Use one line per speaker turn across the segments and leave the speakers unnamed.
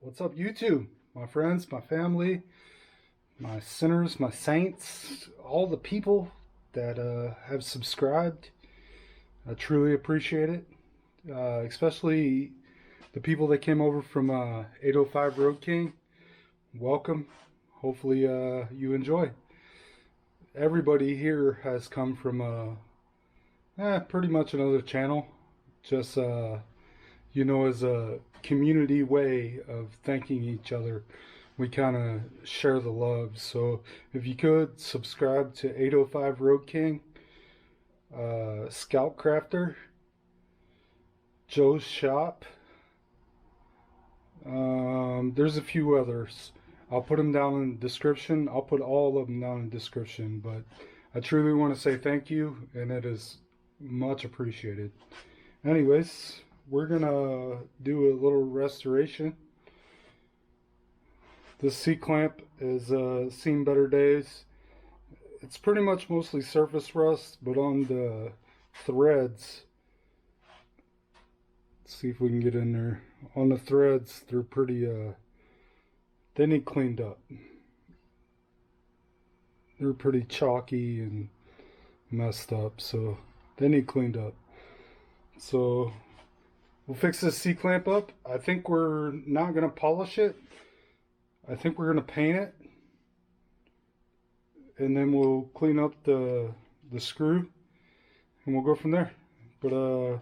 What's up, YouTube? My friends, my family, my sinners, my saints, all the people that have subscribed. I truly appreciate it. Especially the people that came over from 805 Road King. Welcome. Hopefully, you enjoy. Everybody here has come from pretty much another channel. Just as a community way of thanking each other, we kind of share the love. So if you could subscribe to 805 Road King, Scoutcrafter, Joe's Shop. There's a few others. I'll put them down in the description. I'll put all of them down in the description. But I truly want to say thank you, and it is much appreciated. Anyways, we're gonna do a little restoration. This C-clamp is seen better days. It's pretty much mostly surface rust, but on the threads, let's see if we can get in there. On the threads, they're pretty, they need cleaned up. They're pretty chalky and messed up, so they need cleaned up. So we'll fix this C-clamp up. I think we're not going to polish it. I think we're going to paint it. And then we'll clean up the screw. And we'll go from there. But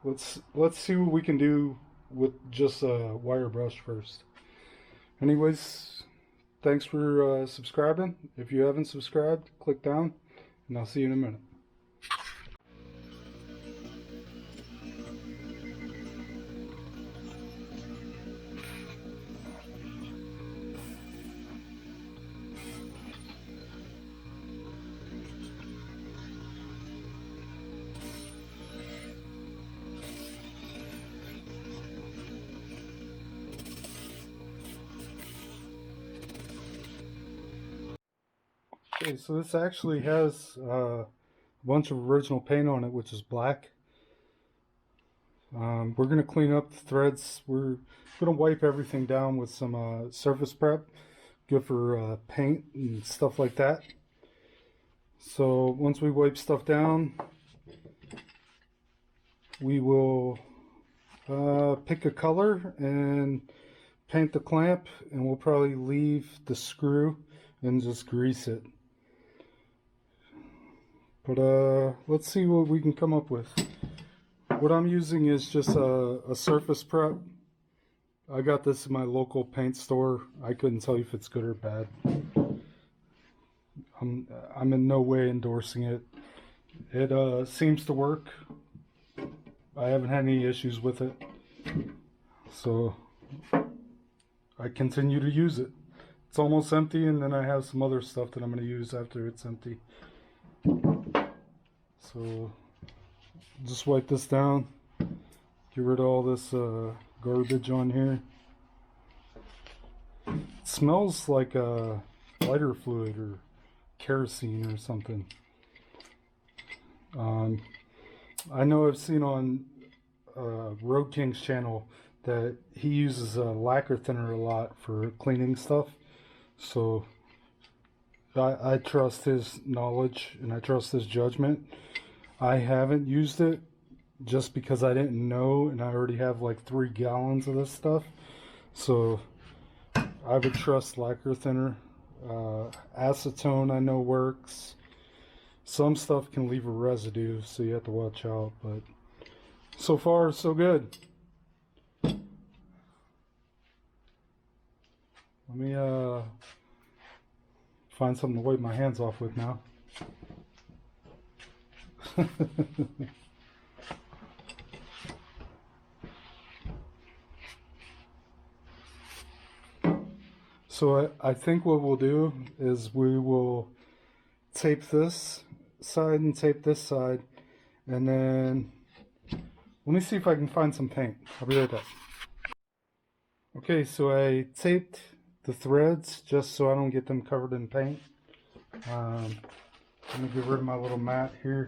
let's see what we can do with just a wire brush first. Anyways, thanks for subscribing. If you haven't subscribed, click down. And I'll see you in a minute. Okay, so this actually has a bunch of original paint on it, which is black. We're going to clean up the threads. We're going to wipe everything down with some surface prep, good for paint and stuff like that. So once we wipe stuff down, we will pick a color and paint the clamp, and we'll probably leave the screw and just grease it. But let's see what we can come up with. What I'm using is just a surface prep. I got this in my local paint store. I couldn't tell you if it's good or bad. I'm in no way endorsing it. It seems to work. I haven't had any issues with it. So I continue to use it. It's almost empty, and then I have some other stuff that I'm going to use after it's empty. So just wipe this down, get rid of all this garbage on here. It smells like lighter fluid or kerosene or something. I know I've seen on Road King's channel that he uses lacquer thinner a lot for cleaning stuff, so I trust his knowledge and I trust his judgment. I haven't used it just because I didn't know, and I already have like 3 gallons of this stuff. So I would trust lacquer thinner. Acetone I know works. Some stuff can leave a residue, so you have to watch out, but so far so good. Let me find something to wipe my hands off with now. So I think what we'll do is we will tape this side and tape this side, and then let me see if I can find some paint. I'll be right back. Okay, so I taped the threads just so I don't get them covered in paint. Let me get rid of my little mat here.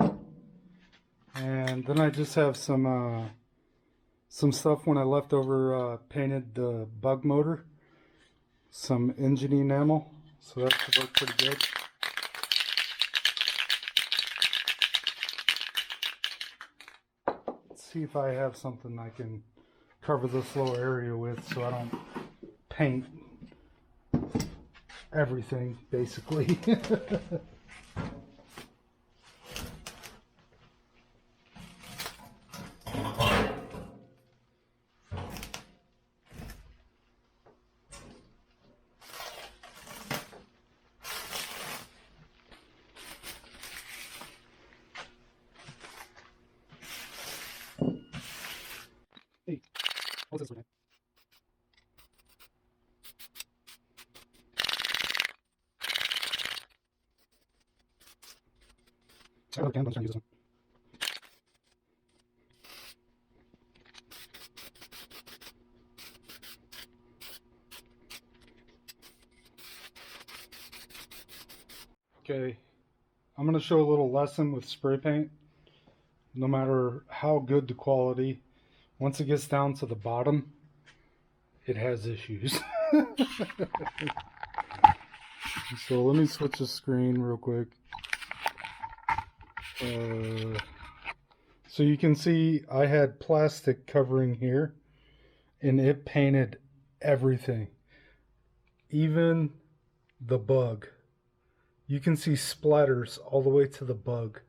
And then I just have some some stuff when I left over painted the bug motor, some engine enamel, so that should work pretty good. Let's see if I have something I can cover this little area with so I don't paint everything basically. Hey, what's this one? I really can, I'm trying to use this one. Okay, I'm going to show a little lesson with spray paint. No matter how good the quality, once it gets down to the bottom, it has issues. So let me switch the screen real quick. So you can see I had plastic covering here, and it painted everything, even the bug. You can see splatters all the way to the bug.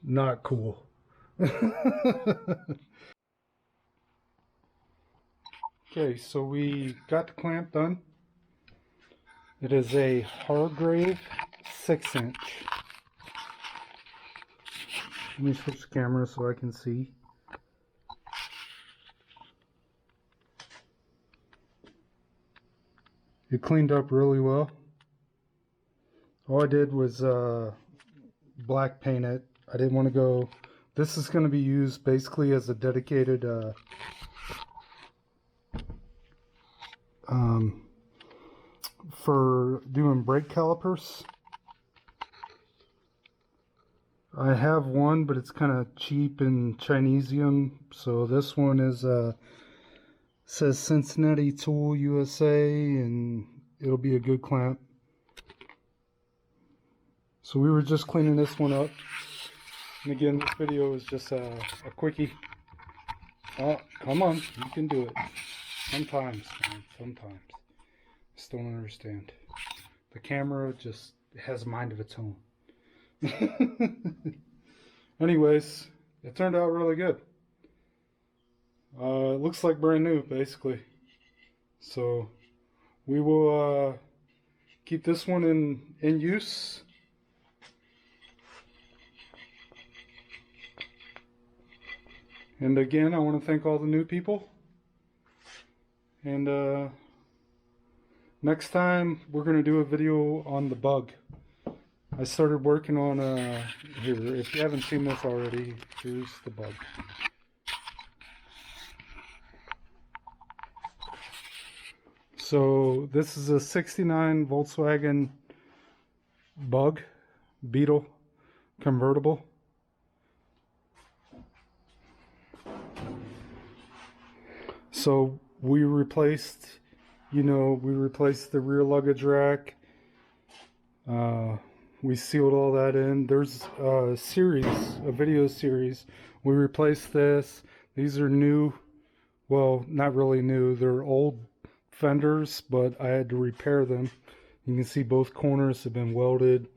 Not cool. Okay, so we got the clamp done. It is a Hargrave 6-inch. Let me switch the camera so I can see. It cleaned up really well. All I did was black paint it. I didn't want to go... This is going to be used basically as a dedicated for doing brake calipers. I have one, but it's kind of cheap and Chinesium. So this one is says Cincinnati Tool USA, and it'll be a good clamp. So we were just cleaning this one up. And again, this video is just a quickie. Oh, come on, you can do it. Sometimes, man, sometimes. Just don't understand. The camera just has a mind of its own. Anyways, it turned out really good. It looks like brand new, basically. So we will keep this one in use. And again, I want to thank all the new people. And next time we're going to do a video on the bug. I started working on here. If you haven't seen this already, here's the bug. So this is a '69 Volkswagen Bug Beetle convertible. So we replaced, we replaced the rear luggage rack. We sealed all that in. There's a video series. We replaced this. These are new. Well, not really new. They're old fenders, but I had to repair them. You can see both corners have been welded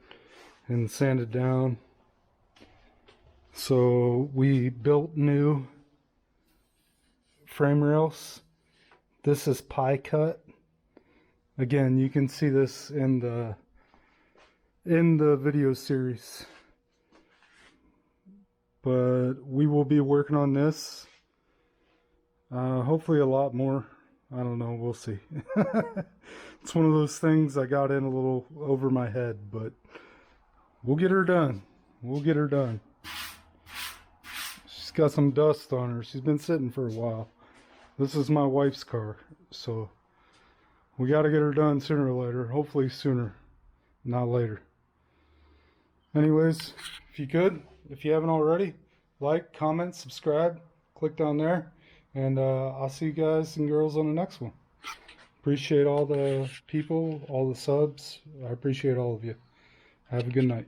and sanded down. So we built new frame rails. This is pie cut. Again, you can see this in the video series. But we will be working on this. Hopefully a lot more. I don't know, we'll see. It's one of those things I got in a little over my head, but we'll get her done. We'll get her done. She's got some dust on her. She's been sitting for a while. This is my wife's car, so we got to get her done sooner or later. Hopefully sooner, not later. Anyways, if you haven't already, like, comment, subscribe, click down there, and I'll see you guys and girls on the next one. Appreciate all the people, all the subs. I appreciate all of you. Have a good night.